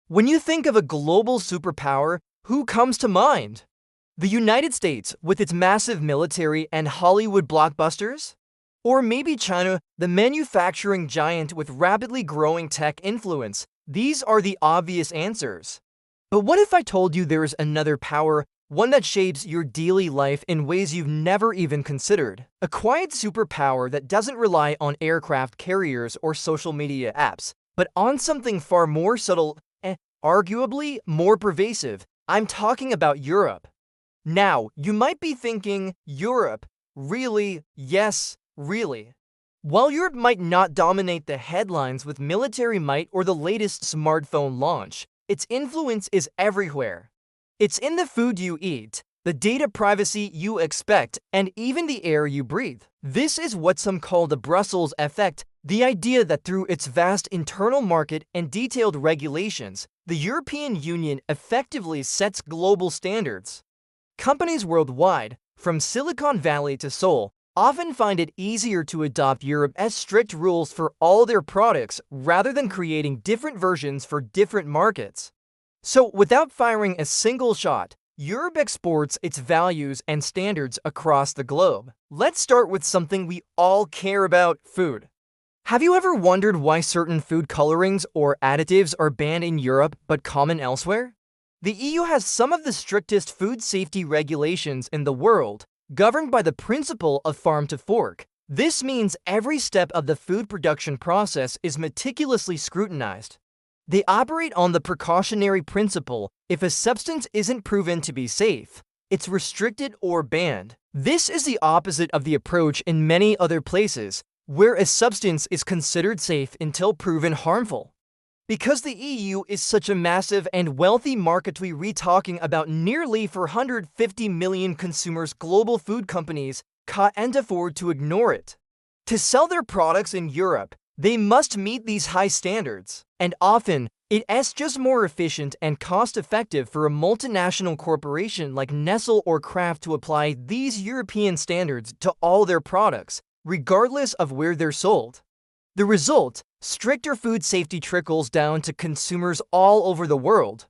When you think of a global superpower, who comes to mind? The United States, with its massive military and Hollywood blockbusters? Or maybe China, the manufacturing giant with rapidly growing tech influence? These are the obvious answers. But what if I told you there is another power, one that shapes your daily life in ways you've never even considered? A quiet superpower that doesn't rely on aircraft carriers or social media apps, but on something far more subtle and arguably more pervasive. I'm talking about Europe. Now, you might be thinking, Europe? Really? Yes, really. While Europe might not dominate the headlines with military might or the latest smartphone launch, its influence is everywhere. It's in the food you eat, the data privacy you expect, and even the air you breathe. This is what some call the Brussels effect, the idea that through its vast internal market and detailed regulations, the European Union effectively sets global standards. Companies worldwide, from Silicon Valley to Seoul, often find it easier to adopt Europe's strict rules for all their products rather than creating different versions for different markets. So, without firing a single shot, Europe exports its values and standards across the globe. Let's start with something we all care about: food. Have you ever wondered why certain food colorings or additives are banned in Europe but common elsewhere? The EU has some of the strictest food safety regulations in the world, governed by the principle of farm to fork. This means every step of the food production process is meticulously scrutinized. They operate on the precautionary principle: if a substance isn't proven to be safe, it's restricted or banned. This is the opposite of the approach in many other places, where a substance is considered safe until proven harmful. Because the EU is such a massive and wealthy market, we're talking about nearly 450 million consumers. Global food companies can't afford to ignore it. To sell their products in Europe, they must meet these high standards, and often, it's just more efficient and cost-effective for a multinational corporation like Nestle or Kraft to apply these European standards to all their products, regardless of where they're sold. The result: stricter food safety trickles down to consumers all over the world.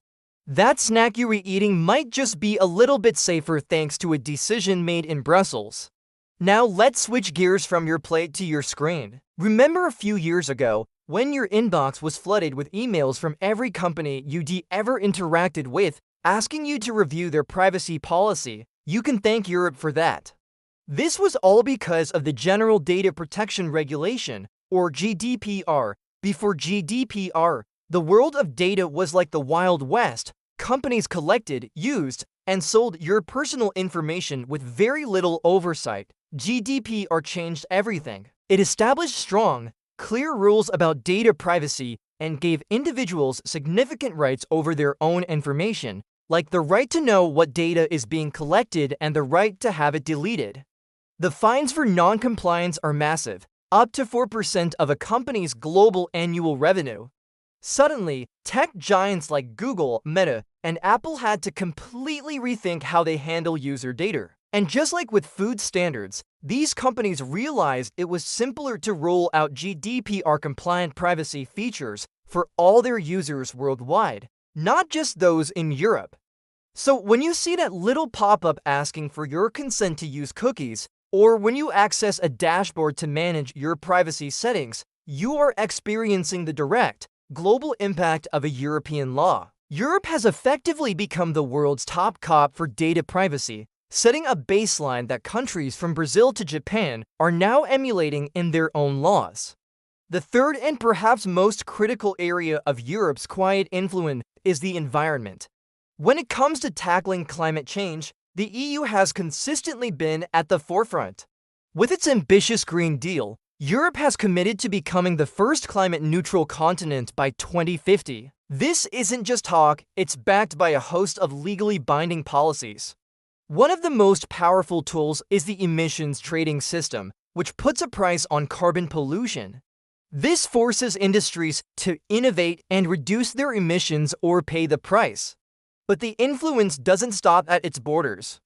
That snack you're eating might just be a little bit safer thanks to a decision made in Brussels. Now let's switch gears from your plate to your screen. Remember a few years ago, when your inbox was flooded with emails from every company you'd ever interacted with, asking you to review their privacy policy? You can thank Europe for that. This was all because of the General Data Protection Regulation, or GDPR. Before GDPR, the world of data was like the Wild West. Companies collected, used, and sold your personal information with very little oversight. GDPR changed everything. It established strong, clear rules about data privacy and gave individuals significant rights over their own information, like the right to know what data is being collected and the right to have it deleted. The fines for non-compliance are massive, up to 4% of a company's global annual revenue. Suddenly, tech giants like Google, Meta, and Apple had to completely rethink how they handle user data. And just like with food standards, these companies realized it was simpler to roll out GDPR-compliant privacy features for all their users worldwide, not just those in Europe. So when you see that little pop-up asking for your consent to use cookies, or when you access a dashboard to manage your privacy settings, you are experiencing the direct, global impact of a European law. Europe has effectively become the world's top cop for data privacy, setting a baseline that countries from Brazil to Japan are now emulating in their own laws. The third and perhaps most critical area of Europe's quiet influence is the environment. When it comes to tackling climate change, the EU has consistently been at the forefront. With its ambitious Green Deal, Europe has committed to becoming the first climate-neutral continent by 2050. This isn't just talk, it's backed by a host of legally binding policies. One of the most powerful tools is the emissions trading system, which puts a price on carbon pollution. This forces industries to innovate and reduce their emissions or pay the price. But the influence doesn't stop at its borders.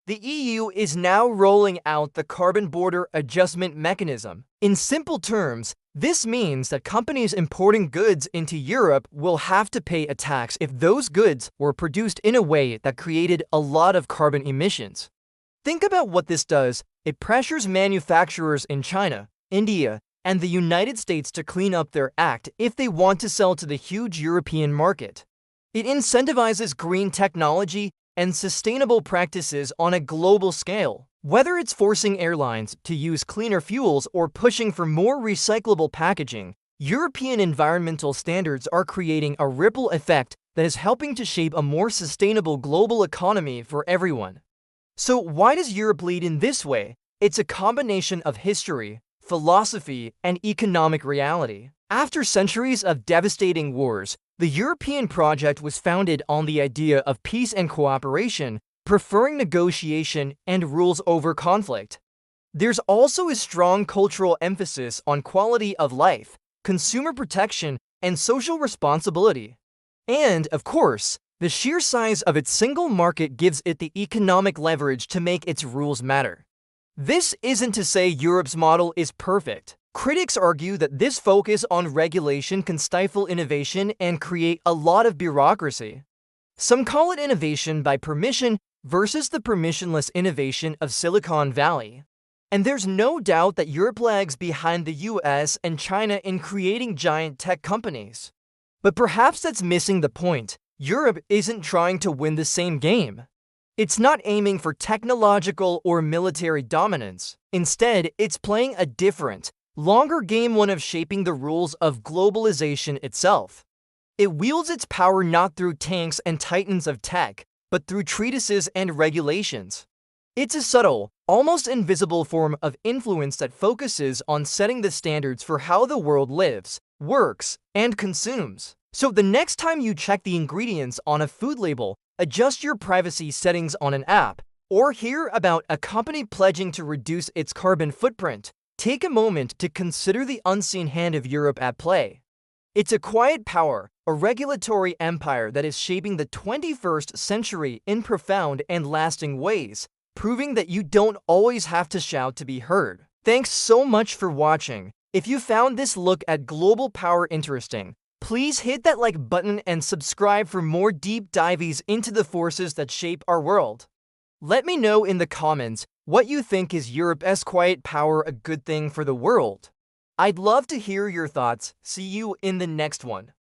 The EU is now rolling out the Carbon Border Adjustment Mechanism. In simple terms, This means that companies importing goods into Europe will have to pay a tax if those goods were produced in a way that created a lot of carbon emissions. Think about what this does. It pressures manufacturers in China, India, and the United States to clean up their act if they want to sell to the huge European market. It incentivizes green technology and sustainable practices on a global scale. Whether it's forcing airlines to use cleaner fuels or pushing for more recyclable packaging, European environmental standards are creating a ripple effect that is helping to shape a more sustainable global economy for everyone. So why does Europe lead in this way? It's a combination of history, philosophy, and economic reality. After centuries of devastating wars, the European project was founded on the idea of peace and cooperation, preferring negotiation and rules over conflict. There's also a strong cultural emphasis on quality of life, consumer protection, and social responsibility. And, of course, the sheer size of its single market gives it the economic leverage to make its rules matter. This isn't to say Europe's model is perfect. Critics argue that this focus on regulation can stifle innovation and create a lot of bureaucracy. Some call it innovation by permission versus the permissionless innovation of Silicon Valley. And there's no doubt that Europe lags behind the US and China in creating giant tech companies. But perhaps that's missing the point. Europe isn't trying to win the same game. It's not aiming for technological or military dominance. Instead, it's playing a different, longer game, one of shaping the rules of globalization itself. It wields its power not through tanks and titans of tech, but through treatises and regulations. It's a subtle, almost invisible form of influence that focuses on setting the standards for how the world lives, works, and consumes. So the next time you check the ingredients on a food label, adjust your privacy settings on an app, or hear about a company pledging to reduce its carbon footprint, take a moment to consider the unseen hand of Europe at play. It's a quiet power, a regulatory empire that is shaping the 21st century in profound and lasting ways, proving that you don't always have to shout to be heard. Thanks so much for watching. If you found this look at global power interesting, please hit that like button and subscribe for more deep dives into the forces that shape our world. Let me know in the comments what you think. Is Europe's quiet power a good thing for the world? I'd love to hear your thoughts. See you in the next one.